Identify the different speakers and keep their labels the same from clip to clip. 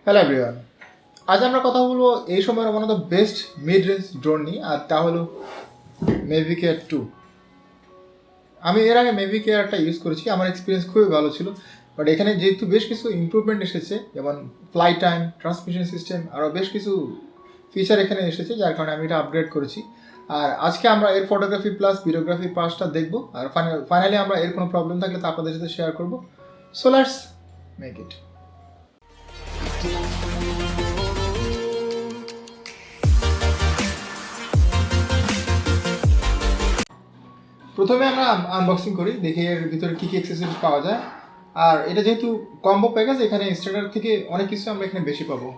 Speaker 1: Hello everyone, আজ আমরা কথা বলবো এই সময়ের one of the best mid range drone নিয়ে, আর তা হলো মেভিক এয়ার 2। আমি এর আগে মেভিক এয়ার একটা ইউজ করেছি, আমার এক্সপিরিয়েন্স খুবই ভালো ছিল। বাট এখানে যেহেতু বেশ কিছু ইমপ্রুভমেন্ট এসেছে, যেমন ফ্লাই টাইম, ট্রান্সমিশন সিস্টেম, আরও বেশ কিছু ফিচার এখানে এসেছে, যার কারণে আমি এটা আপগ্রেড করেছি। আর আজকে আমরা এর ফটোগ্রাফি প্লাস ভিডিওগ্রাফি পার্টসটা দেখবো, আর ফাইনালি আমরা এর কোনো প্রবলেম থাকলে তা আপনাদের সাথে শেয়ার করবো। So let's make it. প্রথমে আমরা আনবক্সিং করি, দেখি এর ভিতরে কী কী অ্যাক্সেসরিজ পাওয়া যায়। আর এটা যেহেতু কম্বো প্যাকেজ, এখানে স্ট্যান্ডার্ড থেকে অনেক কিছু আমরা এখানে বেশি পাবো।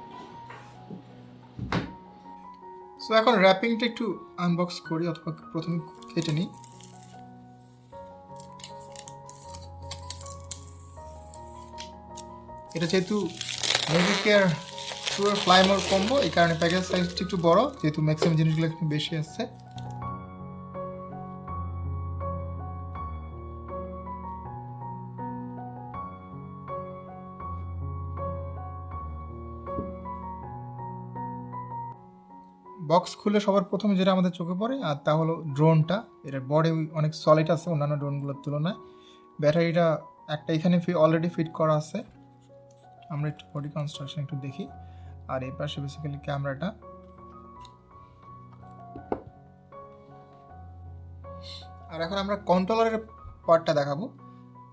Speaker 1: সো এখন র্যাপিংটা একটু আনবক্স করি, অথবা প্রথমে কেটে নিই। এটা যেহেতু মেভিক এয়ার 2 এর ফ্লাই মোড কম্বো, এই কারণে প্যাকেজ সাইজটা একটু বড়, যেহেতু ম্যাক্সিমাম জিনিসগুলো একটু বেশি আসছে। বক্স খুলে সবার প্রথমে যেটা আমাদের চোখে পড়ে আর তা হলো ড্রোনটা। এটার বডি অনেক সলিড আছে অন্যান্য ড্রোনগুলোর তুলনায়। ব্যাটারিটা একটা এখানে অলরেডি ফিট করা আছে। আমরা একটু বডি কনস্ট্রাকশন একটু দেখি। আর এই পাশে বেসিক্যালি ক্যামেরাটা। আর এখন আমরা কন্ট্রোলারের পার্টটা দেখাবো।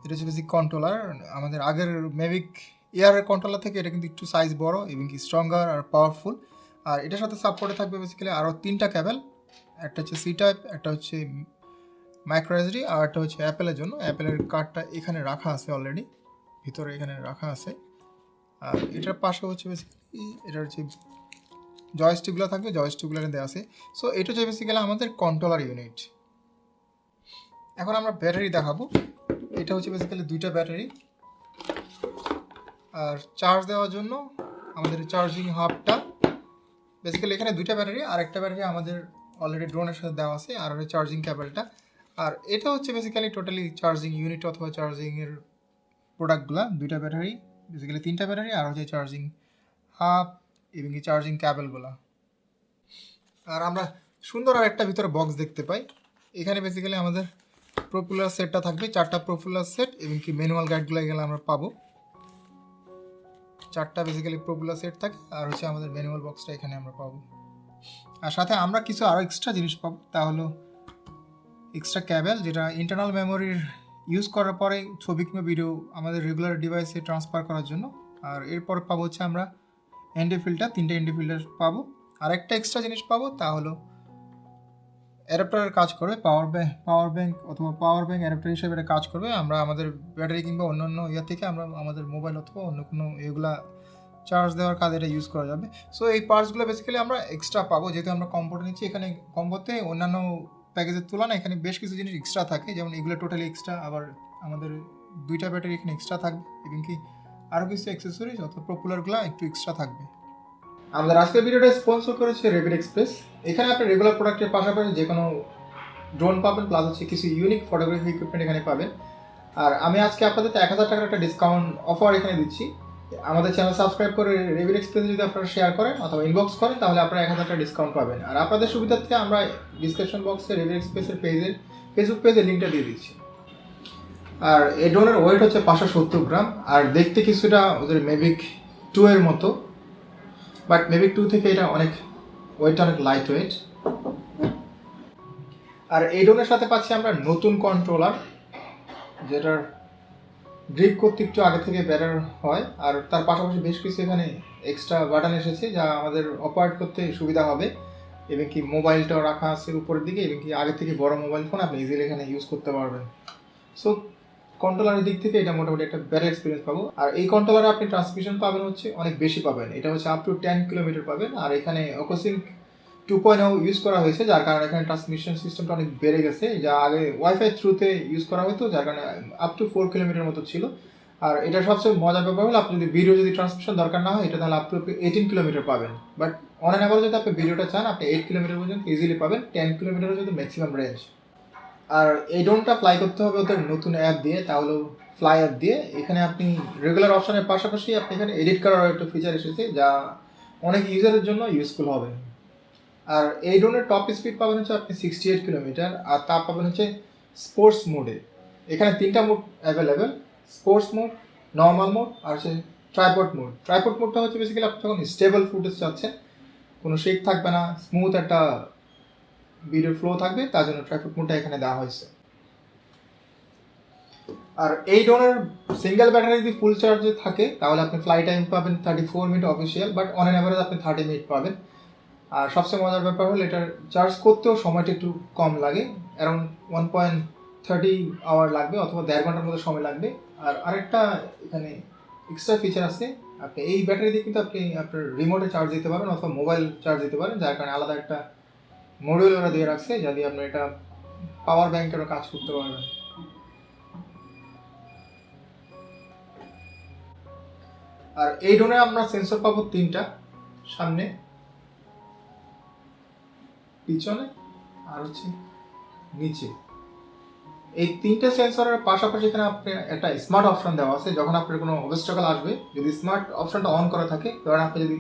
Speaker 1: এটা হচ্ছে বেসিক কন্ট্রোলার। আমাদের আগের মেভিক এয়ারের কন্ট্রোলার থেকে এটা কিন্তু একটু সাইজ বড় এবং কি স্ট্রঙ্গার আর পাওয়ারফুল। আর এটার সাথে সাপোর্টে থাকবে বেসিক্যালি আরও 3টা ক্যাবেল। একটা হচ্ছে সি টাইপ, একটা হচ্ছে মাইক্রো এসডি, আর একটা হচ্ছে অ্যাপেলের জন্য। অ্যাপেলের কার্ডটা এখানে রাখা আছে অলরেডি, ভিতরে এখানে রাখা আছে। আর এটার পাশে হচ্ছে বেসিক্যালি এটা হচ্ছে জয়স্টিকগুলো থাকবে, জয়স্টিকগুলো দেওয়া আছে। সো এটা হচ্ছে বেসিক্যালি আমাদের কন্ট্রোলার ইউনিট। এখন আমরা ব্যাটারি দেখাবো। এটা হচ্ছে বেসিক্যালি 2টা ব্যাটারি। আর চার্জ দেওয়ার জন্য আমাদের চার্জিং হাবটা বেসিক্যালি এখানে 2টা ব্যাটারি, আর একটা ব্যাটারি আমাদের অলরেডি ড্রোনের সাথে দেওয়া আছে, আর হচ্ছে চার্জিং ক্যাবেলটা। আর এটা হচ্ছে বেসিক্যালি টোটালি চার্জিং ইউনিট অথবা চার্জিংয়ের প্রোডাক্টগুলো। 2টা ব্যাটারি, বেসিক্যালি 3টা ব্যাটারি, আর হচ্ছে চার্জিং হাব এবং কি চার্জিং ক্যাবেলগুলো। আর আমরা সুন্দর আর একটা ভিতরে বক্স দেখতে পাই। এখানে বেসিক্যালি আমাদের প্রপুলার সেটটা থাকবে, 4টা প্রপুলার সেট এবং কি ম্যানুয়াল গাইডগুলো এগুলো আমরা পাবো। 4টা বেসিক্যালি প্রপুলার সেট থাকে, আর হচ্ছে আমাদের ম্যানুয়াল বক্সটা এখানে আমরা পাবো। আর সাথে আমরা কিছু আরও এক্সট্রা জিনিস পাবো, তা হলো এক্সট্রা ক্যাবেল, যেটা ইন্টারনাল মেমোরির ইউজ করার পরে ছবি কিংবা ভিডিও আমাদের রেগুলার ডিভাইসে ট্রান্সফার করার জন্য। আর এরপর পাবো হচ্ছে আমরা এনডি ফিল্টার, 3টে এনডি ফিল্টার পাবো। আর একটা এক্সট্রা জিনিস পাবো, তা হলো অ্যাডাপ্টারের কাজ করবে, পাওয়ার ব্যাঙ্ক অথবা পাওয়ার ব্যাঙ্ক অ্যাডাপ্টার হিসেবে এটা কাজ করবে। আমরা আমাদের ব্যাটারি কিংবা অন্য ইয়ে থেকে আমরা আমাদের মোবাইল অথবা অন্য কোনো এগুলা চার্জ দেওয়ার কাজে এটা ইউজ করা যাবে। সো এই পার্টসগুলো বেসিক্যালি আমরা এক্সট্রা পাবো, যেহেতু আমরা কম্বোটা নিচ্ছি। এখানে কম্বোতে অন্যান্য প্যাকেজের তুলনায় এখানে বেশ কিছু জিনিস এক্সট্রা থাকে, যেমন এগুলো টোটালি এক্সট্রা। আবার আমাদের 2টা ব্যাটারি এখানে এক্সট্রা থাকবে এবং কি আরও কিছু অ্যাক্সেসরিজ অথবা পপুলারগুলো একটু এক্সট্রা থাকবে। আমাদের আজকের ভিডিওটা স্পন্সর করেছে রেভিড এক্সপ্রেস। এখানে আপনি রেগুলার প্রোডাক্টের পাশাপাশি যে কোনো ড্রোন পাবেন, প্লাস হচ্ছে কিছু ইউনিক ফটোগ্রাফি ইকুইপমেন্ট এখানে পাবেন। আর আমি আজকে আপনাদের 1000 টাকার একটা ডিসকাউন্ট অফার এখানে দিচ্ছি। আমাদের চ্যানেল সাবস্ক্রাইব করে রেভিড এক্সপ্রেস যদি আপনারা শেয়ার করেন অথবা ইনবক্স করেন, তাহলে আপনারা 1000 টাকা ডিসকাউন্ট পাবেন। আর আপনাদের সুবিধার্থে আমরা ডিসক্রিপশন বক্সে রেভিড এক্সপ্রেসের ফেসবুক পেজের লিঙ্কটা দিয়ে দিচ্ছি। আর এই ড্রোনের ওয়েট হচ্ছে 570 গ্রাম, আর দেখতে কিছুটা ওদের মেভিক 2 এর মতো। বাট মেভিক 2 থেকে এটা ওয়েটটা অনেক লাইট ওয়েট। আর এই ড্রোনের সাথে পাচ্ছি আমরা নতুন কন্ট্রোলার, যেটার গ্রিপ করতে একটু আগে থেকে বেটার হয়। আর তার পাশাপাশি বেশ কিছু এখানে এক্সট্রা বাটন এসেছে, যা আমাদের অপারেট করতে সুবিধা হবে। এবং কি মোবাইলটাও রাখা আছে উপরের দিকে, এবং কি আগে থেকে বড় মোবাইল ফোন আপনি ইজিলি এখানে ইউজ করতে পারবেন। সো কন্ট্রোলারের দিক থেকে এটা মোটামুটি একটা বেটার এক্সপিরিয়েন্স পাবো। আর এই কন্ট্রোলারে আপনি ট্রান্সমিশন পাবেন হচ্ছে অনেক বেশি পাবেন। এটা হচ্ছে আপ টু 10 কিলোমিটার পাবেন। আর এখানে অকোসিঙ্ক 2.0 ইউজ করা হয়েছে, যার কারণে এখানে ট্রান্সমিশন সিস্টেমটা অনেক বেড়ে গেছে। যা আগে ওয়াইফাই থ্রুতে ইউজ করা হতো, যার কারণে আপ টু 4 কিলোমিটার মতো ছিল। আর এটা সবচেয়ে মজার ব্যাপার হলো, আপনি যদি ভিডিও ট্রান্সমিশন দরকার না হয়, এটা তাহলে আপ টু 18 কিলোমিটার পাবেন। বাট অন অ্যান অ্যাভারেজ যদি আপনি ভিডিওটা চান, আপনি 8 কিলোমিটার পর্যন্ত ইজিলি পাবেন। 10 কিলোমিটার পর্যন্ত ম্যাক্সিমাম রেঞ্জ। আর এই ড্রোনটা ফ্লাই করতে হবে ওদের নতুন অ্যাপ দিয়ে, তা হলো ফ্লায়ার দিয়ে এখানে আপনি রেগুলার অপশনের পাশাপাশি আপনি এখানে এডিট করার একটা ফিচার এসেছে যা অনেক ইউজারের জন্য ইউজফুল হবে। আর এই ড্রোনের টপ স্পিড পাবেন হচ্ছে আপনি 68 কিলোমিটার, আর তা পাবেন হচ্ছে স্পোর্টস মোডে। এখানে 3টা mode available, sports mode, normal mode আর হচ্ছে ট্রাইপড মোড। ট্রাইপড মোডটা হচ্ছে বেসিক্যালি আপনি যখন স্টেবল ফুটেজ চাচ্ছেন, কোনো শেক থাকবে না, স্মুথ একটা ভিডিও ফ্লো থাকবে, তার জন্য ট্রাইপড মোডটা এখানে দেওয়া হয়েছে। আর এই ড্রোনের সিঙ্গেল ব্যাটারি যদি ফুল চার্জে থাকে তাহলে আপনি ফ্লাই টাইম পাবেন 34 minute official, but on an average আপনি 30 মিনিট পাবেন। আর সবচেয়ে মজার ব্যাপার হলো এটার চার্জ করতেও সময়টা একটু কম লাগে, অ্যারাউন্ড 1.30 আওয়ার লাগবে অথবা 1.5 ঘন্টার মতো সময় লাগবে। আর আরেকটা এখানে এক্সট্রা ফিচার আছে, আপনি এই ব্যাটারি দিয়ে কিন্তু আপনি আপনার রিমোটে চার্জ দিতে পারেন অথবা মোবাইল চার্জ দিতে পারেন, যার কারণে আলাদা একটা মডিউল ওরা দিয়ে রাখছে, যাতে আপনার এটা পাওয়ার ব্যাংকেরও কাজ করতে পারবেন। আর এই ড্রোনে আমরা সেন্সর পাবো 3টা, সামনে, পিছনে আর হচ্ছে নিচে। এই 3টে সেন্সরের পাশাপাশি এখানে আপনি একটা স্মার্ট অপশন দেওয়া আছে, যখন আপনার কোনো অবস্ট্রাকল আসবে যদি স্মার্ট অপশনটা অন করা থাকে, ধরেন আপনি যদি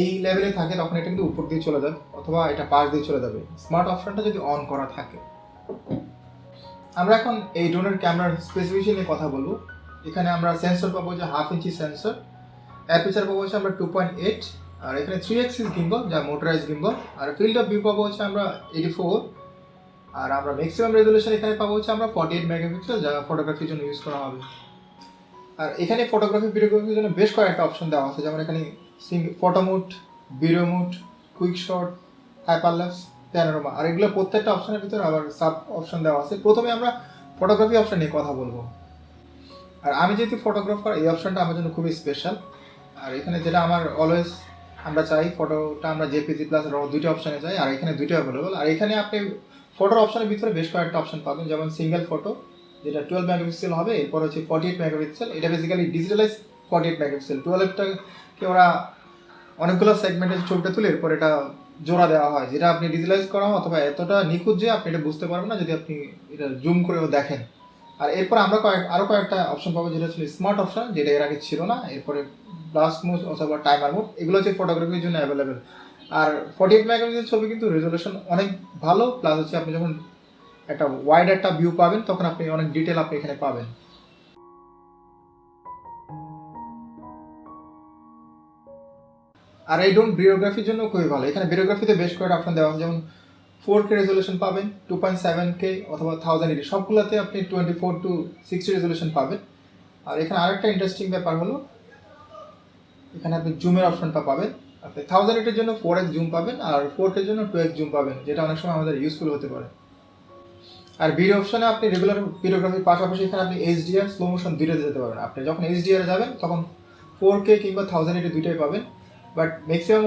Speaker 1: এই লেভেলে থাকে তখন এটা কিন্তু উপর দিয়ে চলে যাবে অথবা এটা পাশ দিয়ে চলে যাবে, স্মার্ট অপশনটা যদি অন করা থাকে। আমরা এখন এই ড্রোনের ক্যামেরার স্পেসিফিকেশন নিয়ে কথা বলবো। এখানে আমরা সেন্সর পাবো যে 1/2 ইঞ্চি সেন্সর, অ্যাপারচার পাবো হচ্ছে আমরা 2.8, আর এখানে 3 অ্যাক্সিস গিম্বল যা মোটরাইজ গিম্বল, আর ফিল্ড অফ ভিউ পাবো হচ্ছে আমরা 84, আর আমরা ম্যাক্সিমাম রেজলিউশন এখানে পাবো হচ্ছে আমরা 48 মেগাপিক্সেল, যা ফটোগ্রাফির জন্য ইউজ করা হবে। আর এখানে ফটোগ্রাফি ভিডিওগ্রাফির জন্য বেশ কয়েকটা অপশন দেওয়া আছে, যেমন এখানে photo mode, video mode, quick shot, hyperlapse, panorama, আর এগুলো প্রত্যেকটা অপশনের ভিতরে আবার সাব অপশন দেওয়া আছে। প্রথমে আমরা ফটোগ্রাফি অপশন নিয়ে কথা বলবো। আর আমি যেহেতু ফটোগ্রাফার, এই অপশনটা আমার জন্য খুবই স্পেশাল। আর এখানে যেটা আমার অলওয়েজ আমরা চাই, ফটোটা আমরা জেপিজি প্লাস র দুইটা অপশনে চাই, আর এখানে দুইটা অ্যাভেলেবল। আর এখানে আপনি ফটোর অপশনের ভিতরে বেশ কয়েকটা অপশন পাবেন, যেমন সিঙ্গেল ফটো যেটা 12 মেগাপিক্সেল হবে, এরপর হচ্ছে 48 মেগাপিক্সেল, এটা বেসিক্যালি ডিজিটালাইজ 48 মেগাপিক্সেল। 12টাকে ওরা অনেকগুলো সেগমেন্টের ছবিটা তুলে এরপর এটা জোড়া দেওয়া হয়, যেটা আপনি ডিজিটালাইজ করা হয় অথবা এতটা নিখুঁত যে আপনি এটা বুঝতে পারবেন না যদি আপনি এটা জুম করেও দেখেন। আর এরপর আমরা আরও কয়েকটা অপশন পাবো, যেটা ছিল স্মার্ট অপশন, যেটা এর আগে ছিল না। এরপরে ব্লাস্ট মোড অথবা টাইমার মোড, এগুলো হচ্ছে ফটোগ্রাফির জন্য অ্যাভেলেবেল। আর 48 মেগাপিক্সেল ছবি কিন্তু রেজলিউশন অনেক ভালো, প্লাস হচ্ছে আপনি যখন একটা ওয়াইড একটা ভিউ পাবেন তখন আপনি অনেক ডিটেল আপনি এখানে পাবেন। আর এই ড্রোন ভিডিওগ্রাফির জন্য খুবই ভালো। এখানে ভিডিওগ্রাফিতে বেশ কয়েকটা অপশন দেওয়া আছে, যেমন 4K রেজলিউশন পাবেন, 2.7K অথবা 1080, সবগুলোতে আপনি 24 to 60 রেজলিউশন পাবেন। আর এখানে আরেকটা ইন্টারেস্টিং ব্যাপার হলো এখানে আপনি জুমের অপশনটা পাবেন। আপনি 1080-এর জন্য 4x জুম পাবেন আর 4K এর জন্য 2x জুম পাবেন, যেটা অনেক সময় আমাদের ইউজফুল হতে পারে। আর ভিডিও অপশনে আপনি রেগুলার ভিডিওগ্রাফির পাশাপাশি এখানে আপনি এইচডিআর, স্লো মোশন দুইটা যেতে পারবেন। আপনি যখন এইচডিআর যাবেন তখন 4K কিংবা 1080 দুইটাই পাবেন, বাট ম্যাক্সিমাম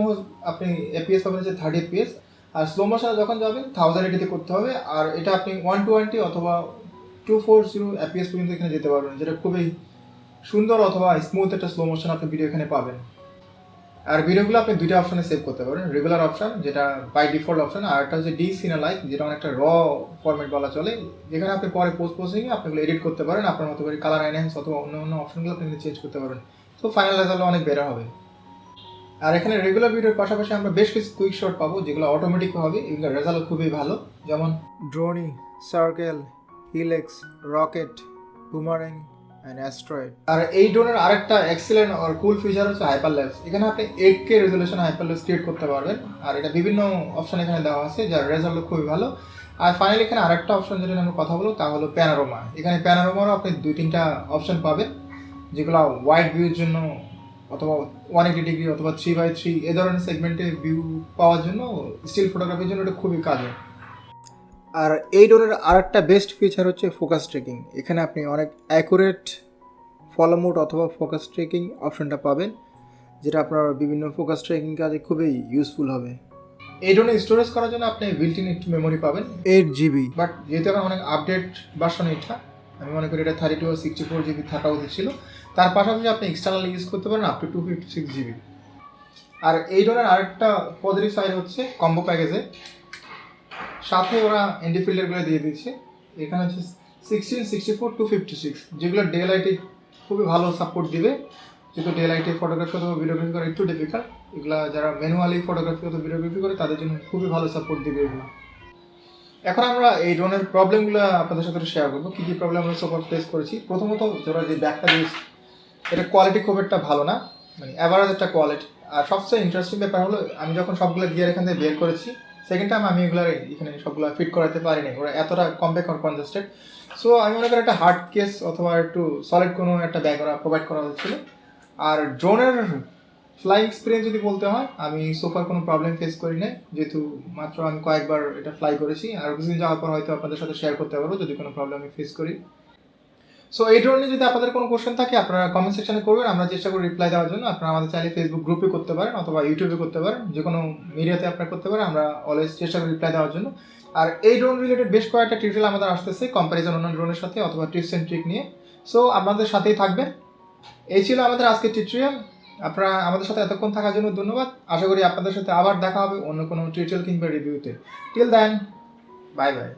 Speaker 1: আপনি এপিএস পাবেন হচ্ছে 30 এপিএস। আর স্লো মোশনে যখন যাবেন 1080-তে করতে হবে, আর এটা আপনি 120 অথবা 240 এপিএস পর্যন্ত এখানে যেতে পারবেন, যেটা খুবই সুন্দর অথবা স্মুথ একটা স্লো মোশন আপনি ভিডিও এখানে পাবেন। আর ভিডিওগুলো আপনি দুইটা অপশনে সেভ করতে পারেন, রেগুলার অপশন যেটা বাই ডিফল্ট অপশন, আর একটা হচ্ছে ডি সিনালাইক, যেটা অনেকটা র ফরম্যাট বলা চলে, যেখানে আপনি পরে পোস্ট প্রসেসিংয়ে আপনি এডিট করতে পারেন আপনার মতো করে, কালার এনহ্যান্স অথবা অন্য অন্য অপশনগুলো আপনি চেঞ্জ করতে পারেন, তো ফাইনাল রেজাল্ট অনেক বেটার হবে। আর এখানে রেগুলার ভিডিওর পাশাপাশি আমরা বেশ কিছু কুইক শট পাবো, যেগুলো অটোমেটিক হবে, এগুলোর রেজাল্ট খুবই ভালো, যেমন ড্রোনি, সার্কেল, হিলেক্স, রকেট, বুমারেং অ্যান্ড অ্যাস্ট্রয়েড। আর এই ড্রোনের আরেকটা এক্সিলেন্ট আর কুল ফিচার হচ্ছে হাইপারল্যাপস। এখানে আপনি 8K রেজলিউশন হাইপারল্যাপস ক্রিয়েট করতে পারবেন, আর এটা বিভিন্ন অপশন এখানে দেওয়া আছে, যার রেজাল্ট খুবই ভালো। আর ফাইনালি এখানে আরেকটা অপশন যেটা আমরা কথা বলবো তা হলো প্যানোরামা। এখানে প্যানোরামারও আপনি 2-3টা অপশন পাবেন, যেগুলো ওয়াইড ভিউর জন্য অথবা 180 ডিগ্রি অথবা 3x3 এ ধরনের সেগমেন্টে ভিউ পাওয়ার জন্য, স্টিল ফটোগ্রাফির জন্য এটা খুবই কাজে। আর এই ড্রোনের আরেকটা বেস্ট ফিচার হচ্ছে ফোকাস ট্রেকিং। এখানে আপনি অনেক অ্যাকুরেট ফলো মোড অথবা ফোকাস ট্রেকিং অপশনটা পাবেন, যেটা আপনার বিভিন্ন ফোকাস ট্রেকিং কাজে খুবই ইউজফুল হবে। এই ড্রোনে স্টোরেজ করার জন্য আপনি বিল্ট ইন একটু মেমোরি পাবেন 8GB, বাট যেহেতু এখন অনেক আপডেট ভার্সন এটা, আমি মনে করি এটা 32 or 64GB থাকা উচিত ছিল। তার পাশাপাশি আপনি এক্সটার্নাল ইউজ করতে পারেন আপ টু 256GB। আর এই ড্রোনের আরেকটা পজিটিভ সাইড হচ্ছে কম্বো প্যাকেজে সাথে ওরা এনডি ফিল্টারগুলো দিয়ে দিচ্ছে। এখানে হচ্ছে 16, 64 to 56, যেগুলো ডে লাইটে খুবই ভালো সাপোর্ট দিবে। যেহেতু ডে লাইটে ফটোগ্রাফি অথবা ভিডিওগ্রাফি করা একটু ডিফিকাল্ট, এগুলা যারা ম্যানুয়ালি ফটোগ্রাফি অথবা ভিডিওগ্রাফি করে তাদের জন্য খুবই ভালো সাপোর্ট দিবে এগুলো। এখন আমরা এই ড্রোনের প্রবলেমগুলো আপনাদের সাথে শেয়ার করবো, কী কী প্রবলেম আমরা সফর ফেস করেছি। প্রথমত যারা যে ব্যাগটা দিয়েছি এটা কোয়ালিটি খুব একটা ভালো না, মানে অ্যাভারেজ একটা কোয়ালিটি। আর সবচেয়ে ইন্টারেস্টিং ব্যাপার হলো আমি যখন সবগুলো গিয়ার এখান থেকে বের করেছি, সেকেন্ড টাইম আমি এগুলো এখানে সবগুলো ফিট করাতে পারিনি, ওরা এতটা কম্প্যাক্ট আর কনজাস্টেড। সো আমি মনে করি একটা হার্ড কেস অথবা একটু সলিড কোনো একটা ব্যাগ ওরা প্রোভাইড করা হচ্ছিল। আর ড্রোনের ফ্লাই এক্সপিরিয়েন্স যদি বলতে হয়, আমি সোফার কোনো প্রবলেম ফেস করি না, যেহেতু মাত্র আমি কয়েকবার এটা ফ্লাই করেছি। আর কিছুদিন যাওয়ার পর হয়তো আপনাদের সাথে শেয়ার করতে পারবো যদি কোনো প্রবলেম আমি ফেস করি। সো এই ড্রোন নিয়ে যদি আপনাদের কোনো কোশ্চেন থাকে আপনারা কমেন্ট সেকশনে করবেন, আমরা চেষ্টা করি রিপ্লাই দেওয়ার জন্য। আপনারা আমাদের চাইলে ফেসবুক গ্রুপে করতে পারেন অথবা ইউটিউবে করতে পারেন, যে কোনো মিডিয়াতে আপনারা করতে পারেন, আমরা অলওয়েজ চেষ্টা করি রিপ্লাই দেওয়ার জন্য। আর এই ড্রোন রিলেটেড বেশ কয়েকটা টিউটোরিয়াল আমাদের আসতেছে কম্প্যারিজন অন্যান্য ড্রোনের সাথে অথবা টিপস অ্যান্ড ট্রিক নিয়ে। সো আপনাদের সাথেই থাকবেন। এই ছিল আমাদের আজকের টিউটোরিয়াল। আপনারা আমাদের সাথে এতক্ষণ থাকার জন্য ধন্যবাদ। আশা করি আপনাদের সাথে আবার দেখা হবে অন্য কোনো টিউটোরিয়াল কিংবা রিভিউতে। Till then, bye by.